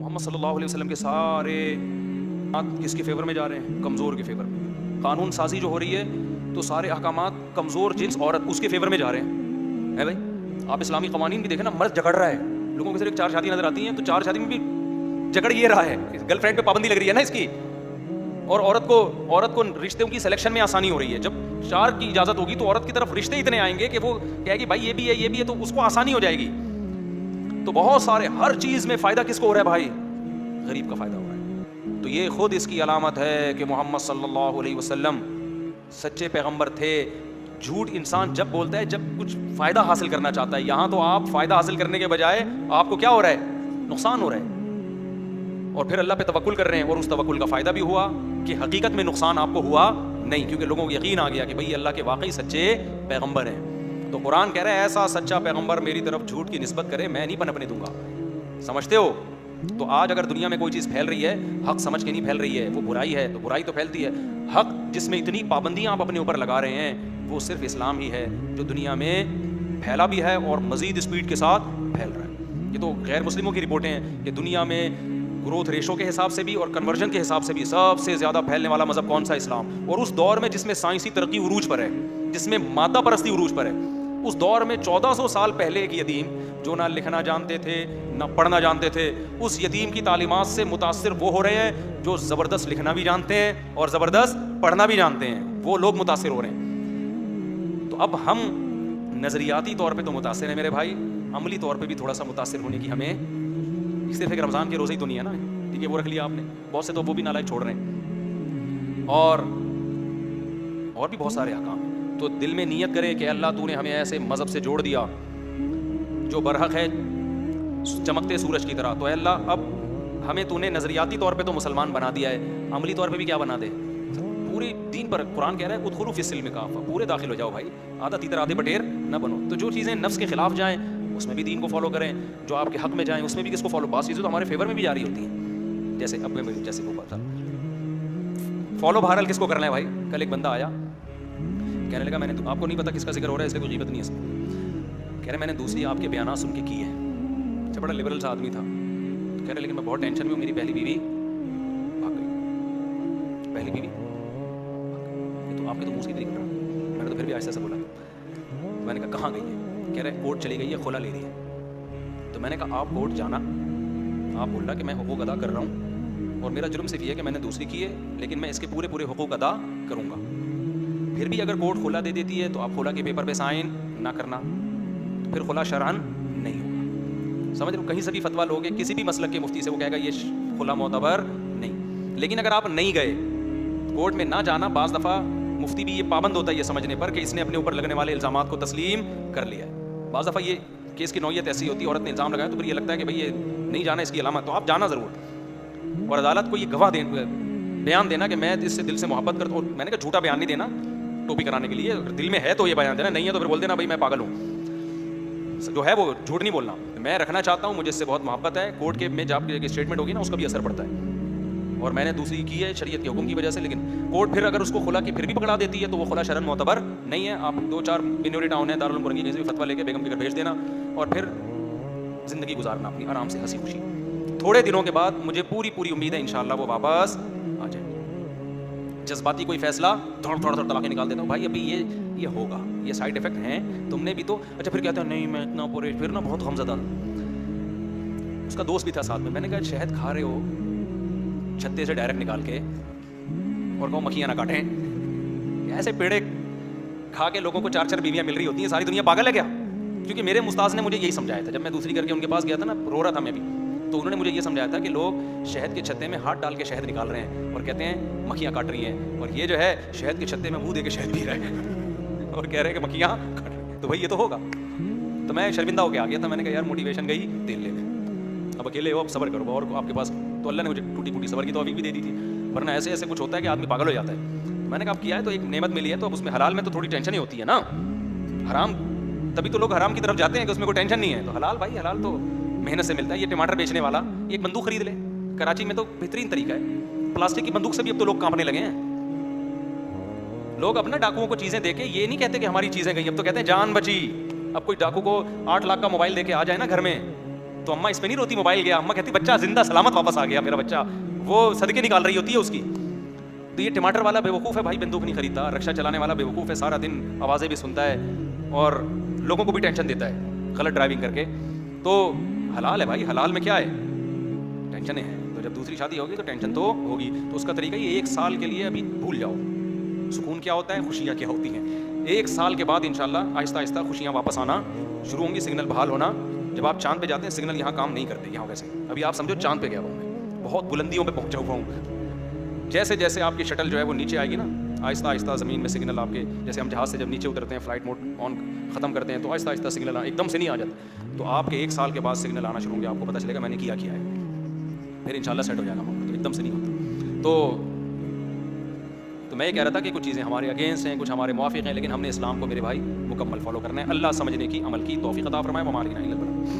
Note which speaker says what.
Speaker 1: محمد صلی اللہ علیہ وسلم کے سارے کس کے فیور میں جا رہے ہیں؟ کمزور کے فیور میں. قانون سازی جو ہو رہی ہے تو سارے احکامات کمزور جنس عورت اس کے فیور میں جا رہے ہیں. ہے بھائی آپ اسلامی قوانین بھی دیکھیں نا, مرد جھگڑ رہا ہے, لوگوں کے صرف 4 شادی نظر آتی ہیں تو 4 شادی میں بھی جھگڑ یہ رہا ہے, گرل فرینڈ پہ پابندی لگ رہی ہے نا اس کی, اور عورت کو رشتوں کی سلیکشن میں آسانی ہو رہی ہے. جب 4 کی اجازت ہوگی تو عورت کی طرف رشتے اتنے آئیں گے کہ وہ کہے گی بھائی یہ بھی ہے تو اس کو آسانی ہو جائے گی. تو بہت سارے ہر چیز میں فائدہ کس کو ہو رہا ہے بھائی؟ غریب کا فائدہ ہو رہا ہے. تو یہ خود اس کی علامت ہے کہ محمد صلی اللہ علیہ وسلم سچے پیغمبر تھے. جھوٹ انسان جب بولتا ہے جب کچھ فائدہ حاصل کرنا چاہتا ہے, یہاں تو آپ فائدہ حاصل کرنے کے بجائے آپ کو کیا ہو رہا ہے؟ نقصان ہو رہا ہے. اور پھر اللہ پہ توکل کر رہے ہیں, اور اس توکل کا فائدہ بھی ہوا کہ حقیقت میں نقصان آپ کو ہوا نہیں, کیونکہ لوگوں کو یقین آ گیا کہ بھئی اللہ کے واقعی سچے پیغمبر ہیں. تو قرآن کہہ رہا ہے ایسا سچا پیغمبر میری طرف جھوٹ کی نسبت کرے میں نہیں پنپنے دوں گا. سمجھتے ہو؟ تو آج اگر دنیا میں کوئی چیز پھیل رہی ہے حق سمجھ کے نہیں پھیل رہی ہے, وہ برائی ہے تو برائی تو پھیلتی ہے. حق جس میں اتنی پابندیاں آپ اپنے اوپر لگا رہے ہیں وہ صرف اسلام ہی ہے جو دنیا میں پھیلا بھی ہے اور مزید اسپیڈ کے ساتھ پھیل رہا ہے. یہ تو غیر مسلموں کی رپورٹیں ہیں کہ دنیا میں گروتھ ریشو کے حساب سے بھی اور کنورژن کے حساب سے بھی سب سے زیادہ پھیلنے والا مذہب کون سا؟ اسلام. اور اس دور میں جس میں سائنسی ترقی عروج پر ہے, جس میں مادہ پرستی عروج پر ہے, اس دور میں 1400 سال پہلے ایک یتیم جو نہ لکھنا جانتے تھے نہ پڑھنا جانتے تھے, اس یتیم کی تعلیمات سے متاثر وہ ہو رہے ہیں جو زبردست لکھنا بھی جانتے ہیں اور زبردست پڑھنا بھی جانتے ہیں. وہ لوگ متاثر ہو رہے ہیں. تو اب ہم نظریاتی طور پہ تو متاثر ہیں میرے بھائی, عملی طور پہ بھی تھوڑا سا متاثر ہونے کی ہمیں, صرف ایک رمضان کے روزے ہی تو نہیں ہے نا, ٹھیک ہے وہ رکھ لیا آپ نے, بہت سے تو وہ بھی نالائق چھوڑ رہے ہیں, اور بھی بہت سارے احکام ہیں. تو دل میں نیت کرے کہ اللہ تو نے ہمیں ایسے مذہب سے جوڑ دیا جو برحق ہے چمکتے سورج کی طرح, تو اے اللہ اب ہمیں تو نے نظریاتی طور پہ تو مسلمان بنا دیا ہے, عملی طور پہ بھی کیا بنا دے, پورے دین پر. قرآن کہہ رہا ہے ادخلوا فی السلم کافہ, پورے داخل ہو جاؤ بھائی, آدھا تیتر آدھے بٹیر نہ بنو. تو جو چیزیں نفس کے خلاف جائیں اس میں بھی دین کو فالو کریں, جو آپ کے حق میں جائیں اس میں بھی کس کو فالو. بعض چیزیں تو ہمارے فیور میں بھی جاری ہوتی ہیں, جیسے اب میں جیسے وہ بات فالو بہرحال کس کو کرنا ہے بھائی. کل ایک بندہ آیا کہنے لگا میں نے آپ کو نہیں پتا کس کا ذکر ہو رہا ہے اس لیے کوئی غیبت نہیں ہے اس میں. کہہ رہے میں نے دوسری آپ کے بیانات سن کے کیے ہیں. اچھا بڑا لبرل سا آدمی تھا. کہہ رہے لیکن میں بہت ٹینشن میں ہوں, میری پہلی بیوی بھاگ گئی. پہلی بیوی تو آپ کے تو منہ سے نکل رہا. میں نے تو پھر بھی ایسا بولا. میں نے کہا کہاں گئی ہے؟ کہہ رہے کورٹ چلی گئی ہے, خلا لے رہی ہے. تو میں نے کہا آپ کورٹ جانا, آپ بول رہا کہ میں حقوق ادا کر رہا ہوں اور میرا جرم صرف یہ ہے کہ میں نے دوسری کی ہے, لیکن میں اس کے پورے حقوق ادا کروں گا. پھر بھی اگر کورٹ خلا دے دیتی ہے تو آپ خلا کے پیپر پہ سائن نہ کرنا, تو پھر خلا شرعن نہیں ہوگا. سمجھ رہے ہو؟ کہیں سے بھی فتویٰ لوگے کسی بھی مسلک کے مفتی سے, وہ کہے گا یہ خلا معتبر نہیں. لیکن اگر آپ نہیں گئے کورٹ میں نہ جانا, بعض دفعہ مفتی بھی یہ پابند ہوتا ہے یہ سمجھنے پر کہ اس نے اپنے اوپر لگنے والے الزامات کو تسلیم کر لیا ہے. بعض دفعہ یہ کیس کی نوعیت ایسی ہوتی ہے, عورت نے الزام لگایا تو پھر یہ لگتا ہے کہ بھئی یہ نہیں جانا اس کی علامت, تو آپ جانا ضرور, اور عدالت کو یہ گواہ بیان دینا کہ میں اس سے دل سے محبت کرتا ہوں. میں نے کہا جھوٹا بیان نہیں دینا ٹوپی کرانے کے لیے, اگر دل میں ہے تو یہ بیان دینا, نہیں ہے تو پھر بول دینا بھائی میں پاگل ہوں. جو ہے وہ جھوٹ نہیں بولنا, میں رکھنا چاہتا ہوں, مجھے اس سے بہت محبت ہے. کورٹ کے میں جب اسٹیٹمنٹ ہوگی نا اس کا بھی اثر پڑتا ہے, اور میں نے دوسری کی ہے شریعت کے حکم کی وجہ سے. لیکن کورٹ پھر اگر اس کو خلا کی پھر بھی پکڑا دیتی ہے تو وہ خلا شرعن معتبر نہیں ہے. آپ 2-4 بنیوری ٹاؤن ہے دارالعلوم کرنگی, کہیں سے بھی فتویٰ لے کے بیگم کے گھر بھیج دینا اور پھر زندگی گزارنا اپنی آرام سے ہنسی خوشی. تھوڑے دنوں کے بعد مجھے پوری امید ہے انشاءاللہ وہ واپس آ جائیں. جذباتی کوئی فیصلہ تھوڑا طلاقیں نکال دیتا ہوں بھائی, ابھی یہ ہوگا, یہ سائڈ افیکٹ ہیں, تم نے بھی تو. اچھا پھر کہتے ہیں نہیں میں اتنا پورے, پھر نا بہت غمزدہ. اس کا دوست بھی تھا ساتھ میں. میں نے کہا شہد کھا رہے ہو چھتے سے ڈائریکٹ نکال کے, اور کہو مکھیاں نہ کاٹیں. ایسے پیڑے کھا کے لوگوں کو 4 بیویاں مل رہی ہوتی ہیں, ساری دنیا پاگل ہے کیا؟ کیونکہ میرے استاذ نے مجھے یہی سمجھایا تھا. جب میں دوسری کر کے ان کے پاس گیا تھا نا, رو رہا تھا میں بھی, تو انہوں نے مجھے یہ سمجھایا تھا کہ لوگ شہد کے چھتے میں ہاتھ ڈال کے شہد نکال رہے ہیں اور کہتے ہیں مکھیاں کاٹ رہی ہیں, اور یہ جو ہے شہد کے چھتے میں منہ دے کے شہد پی رہے ہیں اور کہہ رہے ہیں کہ مکھیاں کاٹ رہی ہیں. تو بھائی یہ تو ہوگا. تو میں شرمندہ ہو کے آ گیا تھا. میں نے کہا یار موٹیویشن گئی, تیل لے لیں, اب اکیلے ہو, اب صبر کرو, اور آپ کے پاس تو اللہ نے مجھے ٹوٹی پھوٹی صبر کی توفیق بھی دے دی تھی, ورنہ ایسے کچھ ہوتا ہے کہ آدمی پاگل ہو جاتا ہے. میں نے کہا اب کیا ہے تو ایک نعمت ملی ہے, تو اب اس میں حلال میں تو تھوڑی ٹینشن ہی ہوتی ہے نا. حرام تبھی تو لوگ حرام کی طرف جاتے ہیں کہ اس میں کوئی ٹینشن نہیں ہے. تو حلال بھائی, حلال تو محنت سے ملتا ہے. یہ ٹماٹر بیچنے والا ایک بندوق خرید لے, کراچی میں تو بہترین طریقہ ہے, پلاسٹک کی بندوق سے بھی اب تو لوگ کانپنے لگے ہیں. لوگ اپنا ڈاکوؤں کو چیزیں دے کے یہ نہیں کہتے کہ ہماری چیزیں گئی, اب تو کہتے ہیں جان بچی. اب کوئی ڈاکو کو 8 لاکھ کا موبائل دے کے آ جائے نا گھر میں تو اماں اس پہ نہیں روتی موبائل گیا, اماں کہتی بچہ زندہ سلامت واپس آ گیا میرا بچہ, وہ صدقے نکال رہی ہوتی ہے اس کی. تو یہ ٹماٹر والا بیوقوف ہے بھائی, بندوق نہیں خریدتا. رکشہ چلانے والا بیوقوف ہے, سارا دن آوازیں بھی سنتا ہے اور لوگوں کو بھی ٹینشن دیتا ہے غلط ڈرائیونگ کر کے. تو حلال ہے بھائی, حلال میں کیا ہے, ٹینشنیں ہیں. تو جب دوسری شادی ہوگی تو ٹینشن تو ہوگی. تو اس کا طریقہ یہ 1 سال کے لیے ابھی بھول جاؤ سکون کیا ہوتا ہے, خوشیاں کیا ہوتی ہیں. 1 سال کے بعد انشاءاللہ آہستہ آہستہ خوشیاں واپس آنا شروع ہوں گی, سگنل بحال ہونا. جب آپ چاند پہ جاتے ہیں سگنل یہاں کام نہیں کرتے یہاں ویسے. ابھی آپ سمجھو چاند پہ گیا ہوں میں, بہت بلندیوں پہ پہنچا ہوا ہوں. جیسے جیسے آپ کی شٹل جو ہے وہ نیچے آئے گی نا, آہستہ آہستہ زمین میں سگنل آپ کے, جیسے ہم جہاز سے جب نیچے اترتے ہیں فلائٹ موڈ آن ختم کرتے ہیں تو آہستہ آہستہ سگنل ایک دم سے نہیں آ جاتا. تو آپ کے 1 سال کے بعد سگنل آنا شروع ہوں گے, آپ کو پتہ چلے گا میں نے کیا ہے, پھر انشاءاللہ سیٹ ہو جائے گا. تو ایک دم سے نہیں ہوتا. تو میں یہ کہہ رہا تھا کہ کچھ چیزیں ہمارے اگینسٹ ہیں, کچھ ہمارے موافق ہیں, لیکن ہم نے اسلام کو میرے بھائی مکمل فالو کرنا ہے. اللہ سمجھنے کی, عمل کی توفیق عطا فرمائے. وما علینا الا البلاغ.